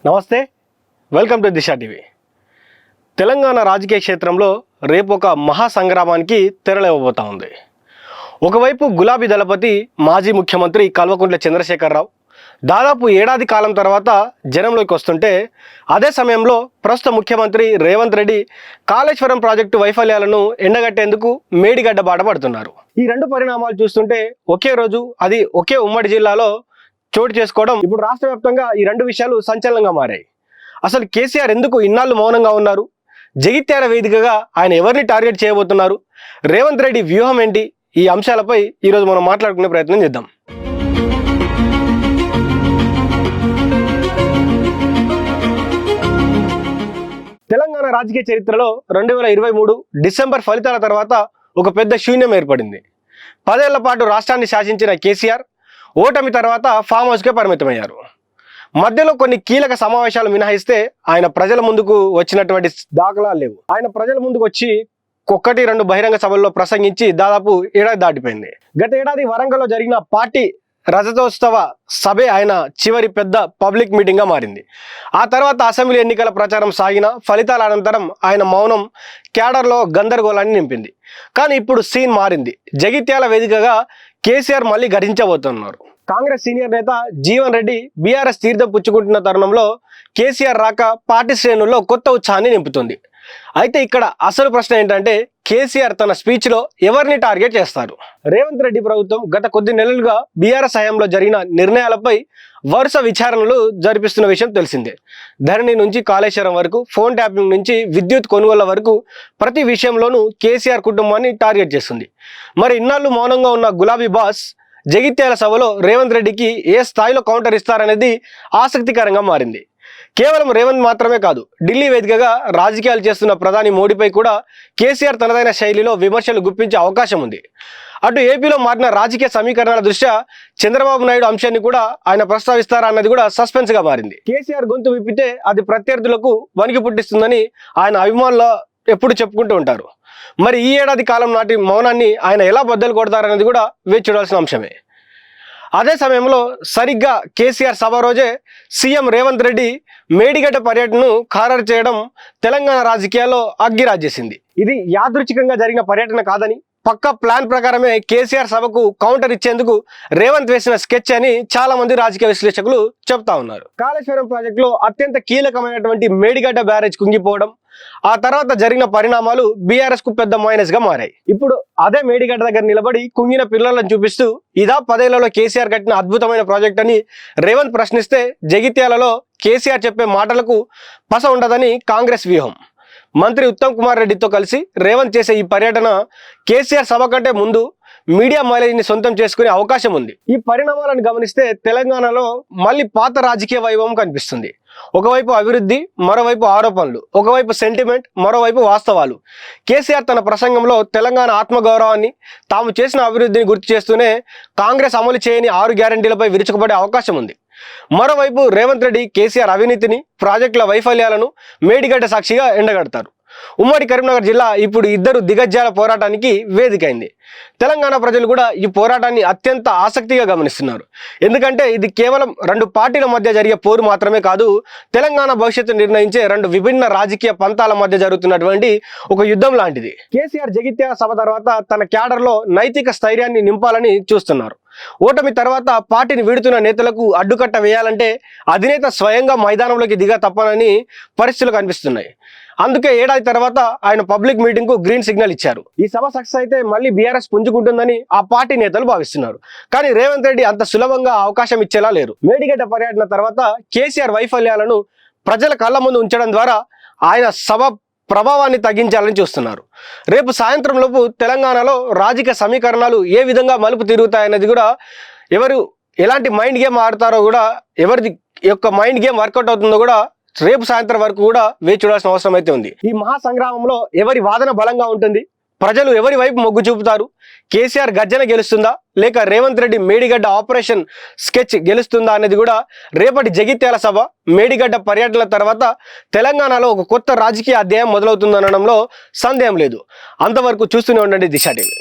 నమస్తే, welcome to Disha TV. Telangana రాజకీయ క్షేత్రంలో రేపు ఒక మహాసంగ్రామానికి తెరలేవబోతా ఉంది. ఒకవైపు గులాబీ దళపతి మాజీ ముఖ్యమంత్రి కల్వకుంట్ల చంద్రశేఖరరావు దాదాపు ఏడాది కాలం తర్వాత జనంలోకి వస్తుంటే, అదే సమయంలో ప్రస్తుత ముఖ్యమంత్రి రేవంత్ రెడ్డి కాళేశ్వరం ప్రాజెక్టు వైఫల్యాలను ఎండగట్టేందుకు మేడిగడ్డ బాట పడుతున్నారు. ఈ రెండు పరిణామాలు చూస్తుంటే ఒకే రోజు అది ఒకే ఉమ్మడి జిల్లాలో చోటు చేసుకోవడం ఇప్పుడు రాష్ట్ర వ్యాప్తంగా ఈ రెండు విషయాలు సంచలనంగా మారాయి. అసలు కేసీఆర్ ఎందుకు ఇన్నాళ్ళు మౌనంగా ఉన్నారు? జగిత్యాల వేదికగా ఆయన ఎవరిని టార్గెట్ చేయబోతున్నారు? రేవంత్ రెడ్డి వ్యూహం ఏంటి? ఈ అంశాలపై ఈరోజు మనం మాట్లాడుకునే ప్రయత్నం చేద్దాం. తెలంగాణ రాజకీయ చరిత్రలో 2023 డిసెంబర్ ఫలితాల తర్వాత ఒక పెద్ద శూన్యం ఏర్పడింది. 10 ఏళ్ల పాటు రాష్ట్రాన్ని శాసించిన కేసీఆర్ ఓటమి తర్వాత ఫామ్ హౌస్కే పరిమితమయ్యారు. మధ్యలో కొన్ని కీలక సమావేశాలు మినహాయిస్తే ఆయన ప్రజల ముందుకు వచ్చినటువంటి దాఖలాలు లేవు. ఆయన ప్రజల ముందుకు వచ్చి 1-2 బహిరంగ సభల్లో ప్రసంగించి దాదాపు ఏడాది దాటిపోయింది. గత ఏడాది వరంగల్లో జరిగిన పార్టీ రజతోత్సవ సభే ఆయన చివరి పెద్ద పబ్లిక్ మీటింగ్గా మారింది. ఆ తర్వాత అసెంబ్లీ ఎన్నికల ప్రచారం సాగిన ఫలితాల అనంతరం ఆయన మౌనం క్యాడర్లో గందరగోళాన్ని నింపింది. కానీ ఇప్పుడు సీన్ మారింది. జగిత్యాల వేదికగా కేసీఆర్ మళ్ళీ గర్జించబోతున్నారు. కాంగ్రెస్ సీనియర్ నేత జీవన్ రెడ్డి బీఆర్ఎస్ తీర్థం పుచ్చుకుంటున్న తరుణంలో కేసీఆర్ రాక పార్టీ శ్రేణుల్లో కొత్త ఉత్సాహాన్ని నింపుతుంది. అయితే ఇక్కడ అసలు ప్రశ్న ఏంటంటే, కేసీఆర్ తన స్పీచ్లో ఎవరిని టార్గెట్ చేస్తారు? రేవంత్ రెడ్డి ప్రభుత్వం గత కొద్ది నెలలుగా బీఆర్ఎస్ హయాంలో జరిగిన నిర్ణయాలపై వరుస విచారణలు జరిపిస్తున్న విషయం తెలిసిందే. ధరణి నుంచి కాళేశ్వరం వరకు, ఫోన్ ట్యాపింగ్ నుంచి విద్యుత్ కొనుగోళ్ల వరకు ప్రతి విషయంలోనూ కేసీఆర్ కుటుంబాన్ని టార్గెట్ చేస్తుంది. మరి ఇన్నాళ్ళు మౌనంగా ఉన్న గులాబీ బాస్ జగిత్యాల సభలో రేవంత్ రెడ్డికి ఏ స్థాయిలో కౌంటర్ ఇస్తారనేది ఆసక్తికరంగా మారింది. కేవలం రేవంత్ మాత్రమే కాదు, ఢిల్లీ వేదికగా రాజకీయాలు చేస్తున్న ప్రధాని మోడీపై కూడా కేసీఆర్ తనదైన శైలిలో విమర్శలు గుప్పించే అవకాశం ఉంది. అటు ఏపీలో మారిన రాజకీయ సమీకరణల దృష్ట్యా చంద్రబాబు నాయుడు అంశాన్ని కూడా ఆయన ప్రస్తావిస్తారా అన్నది కూడా సస్పెన్స్గా మారింది. కేసీఆర్ గొంతు విప్పితే అది ప్రత్యర్థులకు వణికి పుట్టిస్తుందని ఆయన అభిమానులు ఎప్పుడు చెప్పుకుంటూ ఉంటారు. మరి ఈ ఏడాది కాలం నాటి మౌనాన్ని ఆయన ఎలా బద్దలు కొడతారనేది కూడా వేచి చూడాల్సిన అంశమే. అదే సమయంలో సరిగ్గా కేసీఆర్ సభ రోజే సీఎం రేవంత్ రెడ్డి మేడిగడ్డ పర్యటనను ఖారరు చేయడం తెలంగాణ రాజకీయాల్లో అగ్గిరాజేసింది. ఇది యాదృచ్ఛికంగా జరిగిన పర్యటన కాదని, పక్కా ప్లాన్ ప్రకారమే కేసీఆర్ సభకు కౌంటర్ ఇచ్చేందుకు రేవంత్ వేసిన స్కెచ్ అని చాలా మంది రాజకీయ విశ్లేషకులు చెప్తా ఉన్నారు. కాళేశ్వరం ప్రాజెక్టులో అత్యంత కీలకమైనటువంటి మేడిగడ్డ బ్యారేజ్ కుంగిపోవడం, ఆ తర్వాత జరిగిన పరిణామాలు బీఆర్ఎస్ కు పెద్ద మైనస్ గా మారాయి. ఇప్పుడు అదే మేడిగడ్డ దగ్గర నిలబడి కుంగిన పిల్లలను చూపిస్తూ ఇదా 10 ఏళ్లలో కేసీఆర్ కట్టిన అద్భుతమైన ప్రాజెక్ట్ అని రేవంత్ ప్రశ్నిస్తే, జగిత్యాలలో కేసీఆర్ చెప్పే మాటలకు పస ఉండదని కాంగ్రెస్ వ్యూహం. మంత్రి ఉత్తమ్ కుమార్ రెడ్డితో కలిసి రేవంత్ చేసే ఈ పర్యటన కేసీఆర్ సభ కంటే ముందు మీడియా మైలేజ్ని సొంతం చేసుకునే అవకాశం ఉంది. ఈ పరిణామాలను గమనిస్తే తెలంగాణలో మళ్ళీ పాత రాజకీయ వైభవం కనిపిస్తుంది. ఒకవైపు అభివృద్ధి, మరోవైపు ఆరోపణలు, ఒకవైపు సెంటిమెంట్, మరోవైపు వాస్తవాలు. కేసీఆర్ తన ప్రసంగంలో తెలంగాణ ఆత్మగౌరవాన్ని, తాము చేసిన అభివృద్ధిని గుర్తు చేస్తూనే కాంగ్రెస్ అమలు చేయని 6 గ్యారెంటీలపై విరుచుకుపడే అవకాశం ఉంది. మరోవైపు రేవంత్ రెడ్డి కేసీఆర్ అవినీతిని, ప్రాజెక్టుల వైఫల్యాలను మేడిగడ్డ సాక్షిగా ఎండగడతారు. ఉమ్మడి కరీంనగర్ జిల్లా ఇప్పుడు ఇద్దరు దిగ్గజాల పోరాటానికి వేదికైంది. తెలంగాణ ప్రజలు కూడా ఈ పోరాటాన్ని అత్యంత ఆసక్తిగా గమనిస్తున్నారు. ఎందుకంటే ఇది కేవలం 2 పార్టీల మధ్య జరిగే పోరు మాత్రమే కాదు, తెలంగాణ భవిష్యత్తు నిర్ణయించే 2 విభిన్న రాజకీయ పంతాల మధ్య జరుగుతున్నటువంటి ఒక యుద్ధం లాంటిది. కేసీఆర్ జగిత్యాల సభ తర్వాత తన క్యాడర్లో నైతిక స్థైర్యాన్ని నింపాలని చూస్తున్నారు. ఓటమి తర్వాత పార్టీని వీడుతున్న నేతలకు అడ్డుకట్ట వేయాలంటే అధినేత స్వయంగా మైదానంలోకి దిగ తప్పనని పరిస్థితులు కనిపిస్తున్నాయి. అందుకే ఏడాది తర్వాత ఆయన పబ్లిక్ మీటింగ్ కు గ్రీన్ సిగ్నల్ ఇచ్చారు. ఈ సభ సక్సెస్ అయితే మళ్ళీ బీఆర్ఎస్ పుంజుకుంటుందని ఆ పార్టీ నేతలు భావిస్తున్నారు. కానీ రేవంత్ రెడ్డి అంత సులభంగా అవకాశం ఇచ్చేలా లేరు. మేడిగడ్డ పర్యటన తర్వాత కేసీఆర్ వైఫల్యాలను ప్రజల కళ్ళ ముందు ఉంచడం ద్వారా ఆయన సభ ప్రభావాన్ని తగ్గించాలని చూస్తున్నారు. రేపు సాయంత్రం లోపు తెలంగాణలో రాజకీయ సమీకరణాలు ఏ విధంగా మలుపు తిరుగుతాయన్నది కూడా, ఎవరు ఎలాంటి మైండ్ గేమ్ ఆడతారో కూడా, ఎవరి యొక్క మైండ్ గేమ్ వర్కౌట్ అవుతుందో కూడా రేపు సాయంత్రం వరకు కూడా వేచి చూడాల్సిన అవసరం అయితే ఉంది. ఈ మహాసంగ్రామంలో ఎవరి వాదన బలంగా ఉంటుంది? ప్రజలు ఎవరి వైపు మొగ్గు చూపుతారు? కేసీఆర్ గర్జన గెలుస్తుందా, లేక రేవంత్ రెడ్డి మేడిగడ్డ ఆపరేషన్ స్కెచ్ గెలుస్తుందా అనేది కూడా రేపటి జగిత్యాల సభ, మేడిగడ్డ పర్యటనల తర్వాత తెలంగాణలో ఒక కొత్త రాజకీయ అధ్యాయం మొదలవుతుందనడంలో సందేహం లేదు. అంతవరకు చూస్తూనే ఉండండి దిశ టీవీ.